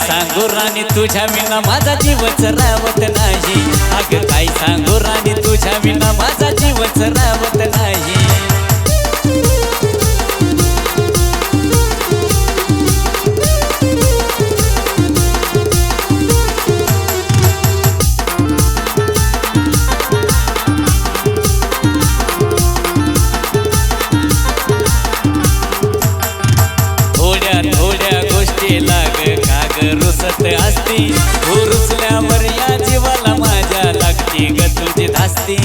सांगू राणी तुझ्या विना माझा जीवच रावत नाही। अगं काय सांगू राणी तुझ्या विना माझा जीवच रावत नाही। थोड्या गोष्टीला काग रुसत असती, तू रुसल्यावर या जीवाला माझ्या लागती ग तुझी धास्ती।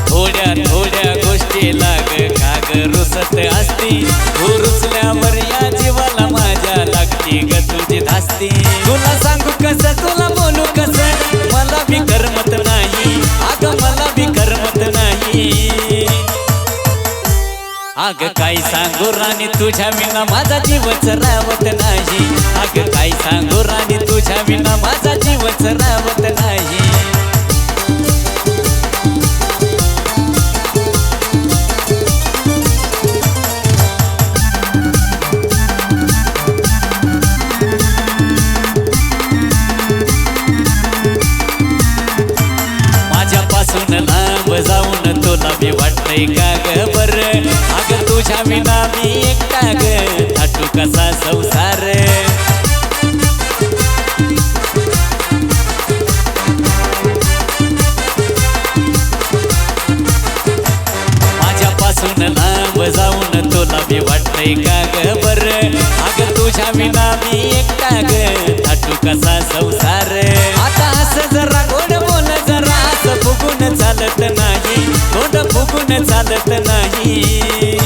थोड्या गोष्टीला काग रुसत असती, तू रुसल्यावर या जीवाला माझ्या लागती ग तुझी धास्ती। तुला सांगू कसं तुला बोलू कसं मला भी करमत नाही, अगं मला भी करमत नाही। अगं काय सांगू राणी तुझ्या विना माझा जीवच रावत नाही। अगं काय सांगू राणी तुझ्या विना माझा जीवच रावत नाही। लांब जाऊन तुला मी वाटतंय का ग बरं, अगं तुझ्या विना मी एकटा ग थाटू कसा संसार। माझ्यापासून लांब जाऊन तुला मी वाटतंय का ग बरं, अगं तुझ्या विना मी एकटा ग थाटू कसा संसार। आता असं जरा गोड बोल जरा असं फुगून चालत नाही, तोंड फुगून चालत नाही।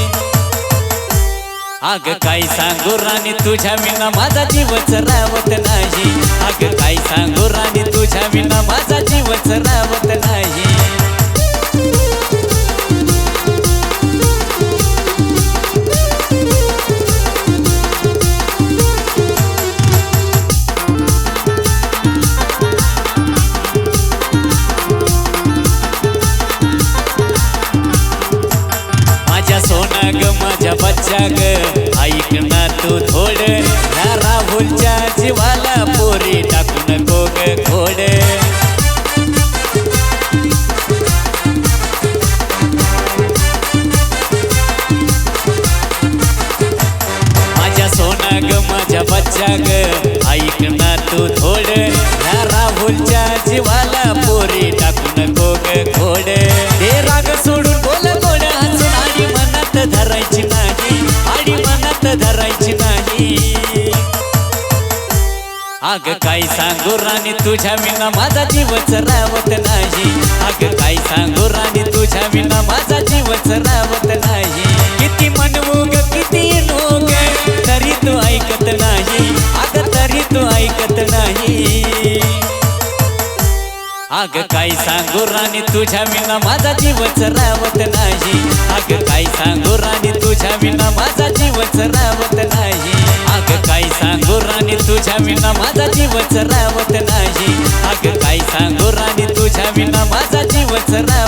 अगं काय सांगू राणी तुझ्या विना माझा जीवच रावत नाही। अगं काय सांगू राणी तुझ्या विना माझा जीवच रावत नाही। सोना ग माझ्या बच्चा ग ऐक ना तू थोडं, या राहुलच्या जीवाला पोरी टाकू नको ग खोड। माझ्या सोना ग माझ्या बच्चा ग ऐक ना तू थोडं, या राहुलच्या जीवाला पोरी टाकू नको ग खोड। ते राग सोडून बोल गोड हसून आणि मनात धरायची नाही, आणि मनात धरायची नाही। अगं काय सांगू राणी तुझ्या विना माझा जीवच रावत नाही। अगं काय सांगू राणी तुझ्या विना माझा जीवच रावत नाही। किती म्हणू ग किती नो ग तरी तू ऐकत नाही, अगं तरी तू ऐकत नाही। अगं काय सांगू राणी तुझ्या विना माझा जीवच रावत नाही। अगं काय सांगू राणी तुझ्या विना माझा जीवच रावत नाही। अगं काय सांगू राणी तुझ्या विना माझा जीवच रावत नाही। अगं काय सांगू राणी तुझ्या विना माझा जीवच रावत